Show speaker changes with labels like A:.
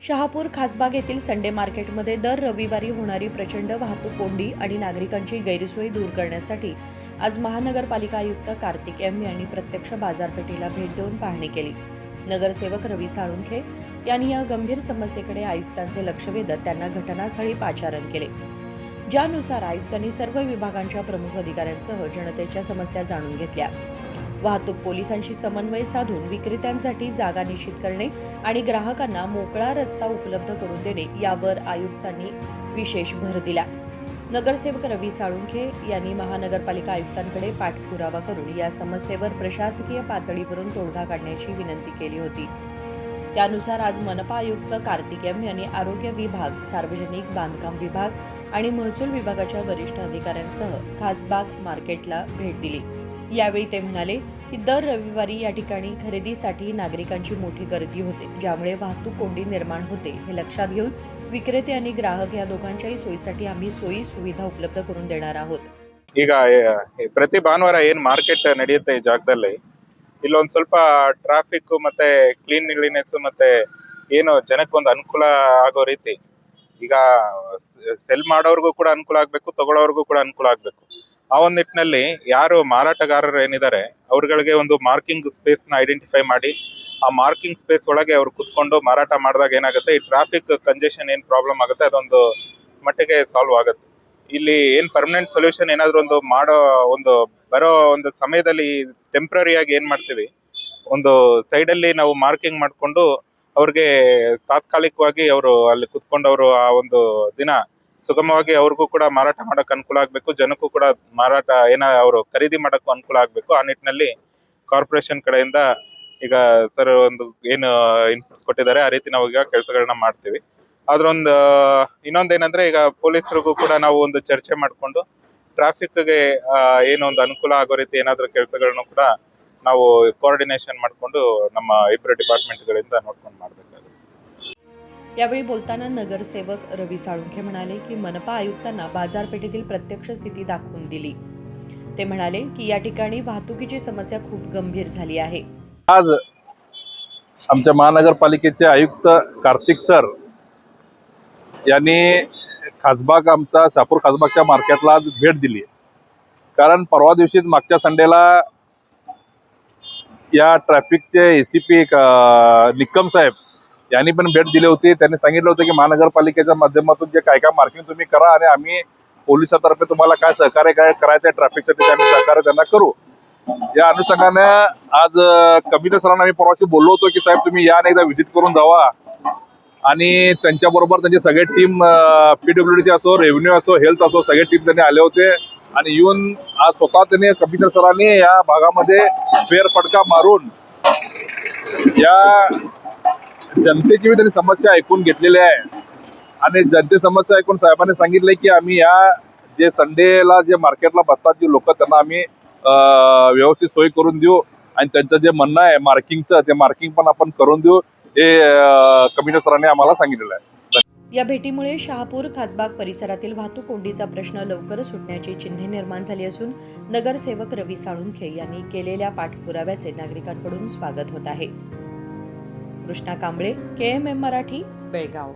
A: शहापूर खासबाग येथील संडे मार्केटमध्ये दर रविवारी होणारी प्रचंड वाहतूक कोंडी आणि नागरिकांची गैरसोय दूर करण्यासाठी आज महानगरपालिका आयुक्त कार्तिक एम यांनी प्रत्यक्ष बाजारपेठेला भेट देऊन पाहणी केली। नगरसेवक रवी साळुंखे यांनी या गंभीर समस्येकडे आयुक्तांचे लक्ष वेधत त्यांना घटनास्थळी पाचारण केले, ज्यानुसार आयुक्तांनी सर्व विभागांच्या प्रमुख अधिकाऱ्यांसह जनतेच्या समस्या जाणून घेतल्या। वाहतूक पोलिसांशी समन्वय साधून विक्रेत्यांसाठी जागा निश्चित करणे आणि ग्राहकांना मोकळा रस्ता उपलब्ध करून देणे यावर आयुक्तांनी विशेष भर दिला। नगरसेवक रवी साळुंखे यांनी महानगरपालिका आयुक्तांकडे पाठपुरावा करून या समस्येवर प्रशासकीय पातळीवरून तोडगा काढण्याची विनंती केली होती। त्यानुसार आज मनपा आयुक्त कार्तिक एम यांनी आरोग्य विभाग, सार्वजनिक बांधकाम विभाग आणि महसूल विभागाच्या वरिष्ठ अधिकाऱ्यांसह खासबाग मार्केटला भेट दिली। यावेळी ते म्हणाले की दर रविवारी या ठिकाणी खरेदीसाठी नागरिकांची मोठी गर्दी होते, ज्यामुळे वाहतूक कोंडी निर्माण होते। हे लक्षात घेऊन विक्रेते आणि ग्राहक या दोघांच्याही सोयीसाठी आम्ही सोयी सुविधा उपलब्ध करून देणार आहोत।
B: ಈಗ ಪ್ರತಿ ಭಾನುವಾರ ಏನ್ ಮಾರ್ಕೆಟ್ ನಡೆಯುತ್ತೆ ಈ ಜಾಗದಲ್ಲಿ ಇಲ್ಲೊಂದ್ ಸ್ವಲ್ಪ ಟ್ರಾಫಿಕ್ ಮತ್ತೆ ಕ್ಲೀನ್ಲಿನೆಸ್ ಮತ್ತೆ ಏನು ಜನಕ್ಕೊಂದು ಅನುಕೂಲ ಆಗೋ ರೀತಿ ಈಗ ಸೆಲ್ ಮಾಡೋರ್ಗೂ ಕೂಡ ಅನುಕೂಲ ಆಗ್ಬೇಕು, ತಗೊಳ್ಳೋರ್ಗೂ ಕೂಡ ಅನುಕೂಲ ಆಗ್ಬೇಕು। ಆ ಒಂದು ನಿಟ್ಟಿನಲ್ಲಿ ಯಾರು ಮಾರಾಟಗಾರರು ಏನಿದ್ದಾರೆ ಅವ್ರಗಳಿಗೆ ಒಂದು ಮಾರ್ಕಿಂಗ್ ಸ್ಪೇಸ್ ನ ಐಡೆಂಟಿಫೈ ಮಾಡಿ ಆ ಮಾರ್ಕಿಂಗ್ ಸ್ಪೇಸ್ ಒಳಗೆ ಅವ್ರು ಕುತ್ಕೊಂಡು ಮಾರಾಟ ಮಾಡಿದಾಗ ಏನಾಗುತ್ತೆ, ಈ ಟ್ರಾಫಿಕ್ ಕಂಜೆಷನ್ ಏನ್ ಪ್ರಾಬ್ಲಮ್ ಆಗುತ್ತೆ ಅದೊಂದು ಮಟ್ಟಿಗೆ ಸಾಲ್ವ್ ಆಗುತ್ತೆ। ಇಲ್ಲಿ ಏನ್ ಪರ್ಮನೆಂಟ್ ಸೊಲ್ಯೂಷನ್ ಏನಾದ್ರು ಒಂದು ಮಾಡೋ ಒಂದು ಬರೋ ಒಂದು ಸಮಯದಲ್ಲಿ ಟೆಂಪ್ರರಿ ಆಗಿ ಏನ್ ಮಾಡ್ತೀವಿ, ಒಂದು ಸೈಡ್ ಅಲ್ಲಿ ನಾವು ಮಾರ್ಕಿಂಗ್ ಮಾಡ್ಕೊಂಡು ಅವ್ರಿಗೆ ತಾತ್ಕಾಲಿಕವಾಗಿ ಅವರು ಅಲ್ಲಿ ಕುತ್ಕೊಂಡು ಅವರು ಆ ಒಂದು ದಿನ ಸುಗಮವಾಗಿ ಅವ್ರಿಗೂ ಕೂಡ ಮಾರಾಟ ಮಾಡಕ್ ಅನುಕೂಲ ಆಗ್ಬೇಕು, ಜನಕ್ಕೂ ಕೂಡ ಮಾರಾಟ ಅವರು ಖರೀದಿ ಮಾಡಕ್ಕೂ ಅನುಕೂಲ ಆಗ್ಬೇಕು। ಆ ನಿಟ್ಟಿನಲ್ಲಿ ಕಾರ್ಪೊರೇಷನ್ ಕಡೆಯಿಂದ ಈಗ ಸರ್ ಒಂದು ಏನು ಇನ್ಪುಟ್ಸ್ ಕೊಟ್ಟಿದ್ದಾರೆ ಆ ರೀತಿ ನಾವು ಈಗ ಕೆಲಸಗಳನ್ನ ಮಾಡ್ತೀವಿ। ಅದ್ರೊಂದು ಇನ್ನೊಂದೇನಂದ್ರೆ ಈಗ ಪೊಲೀಸರಿಗೂ ಕೂಡ ನಾವು ಒಂದು ಚರ್ಚೆ ಮಾಡ್ಕೊಂಡು ಟ್ರಾಫಿಕ್ಗೆ ಏನೋ ಒಂದು ಅನುಕೂಲ ಆಗೋ ರೀತಿ ಏನಾದ್ರೂ ಕೆಲಸಗಳನ್ನು ಕೂಡ ನಾವು ಕೋಆರ್ಡಿನೇಷನ್ ಮಾಡ್ಕೊಂಡು ನಮ್ಮ ಇಬ್ಬರು ಡಿಪಾರ್ಟ್ಮೆಂಟ್ಗಳಿಂದ ನೋಡ್ಕೊಂಡು ಮಾಡಬೇಕಾಗುತ್ತೆ।
A: यावेळी बोलताना नगरसेवक रवी साळुंखे म्हणाले की मनपा आयुक्तांना बाजारपेठेतील प्रत्यक्ष स्थिती दाखवून दिली। ते म्हणाले की या ठिकाणी वाहतुकीची समस्या खूप गंभीर झाली आहे।
C: आज आमच्या महानगरपालिकेचे आयुक्त कार्तिक सर यांनी खासबाग आमचा शहापूर खासबागच्या मार्केटला आज भेट दिली, कारण परवा दिवशीच मागच्या संडेला या ट्रॅफिकचे एसीपी निकम साहेब यांनी पण भेट दिली होती। त्यांनी सांगितलं होतं की महानगरपालिकेच्या माध्यमातून जे काय काय मार्किंग तुम्ही करा आणि आम्ही पोलिसांतर्फे तुम्हाला काय सहकार्य करायचं ट्रॅफिकसाठी आम्ही सहकार्य त्यांना करू। या अनुषंगाने आज कमिशनर सरांना मी परवाची बोललो होतो की साहेब तुम्ही या आणि एकदा व्हिजिट करून जावा आणि त्यांच्याबरोबर त्यांची सगळे टीम पीडब्ल्यूडीची असो, रेव्हेन्यू असो, हेल्थ असो, सगळे टीम त्यांनी आले होते आणि येऊन आज स्वतः त्यांनी कमिशनर सरांनी या भागामध्ये फेरफटका मारून या जनतेची त्यांनी समस्या ऐकून घेतलेली आहे आणि जनते समस्या ऐकून साहेबांनी सांगितले की आम्ही या जे संडेला जे मार्केटला बसतात जे लोक त्यांना आम्ही व्यवस्थित सोय करून देऊ आणि त्यांचं जे म्हणणं आहे मार्किंगचं ते मार्किंग पण आपण करून देऊ, हे कमिशनर सरांनी आम्हाला सांगितलेलं आहे।
A: या भेटीमुळे शहापूर खासबाग परिसरातील वाहतूक कोंडीचा प्रश्न लवकर सुटण्याची चिन्हे निर्माण झाली असून नगरसेवक रवी साळुंखे यांनी केलेल्या पाठपुराव्याचे नागरिकांकडून स्वागत होत आहे। कृष्णा कांबळे, KMM मराठी, बेळगाव।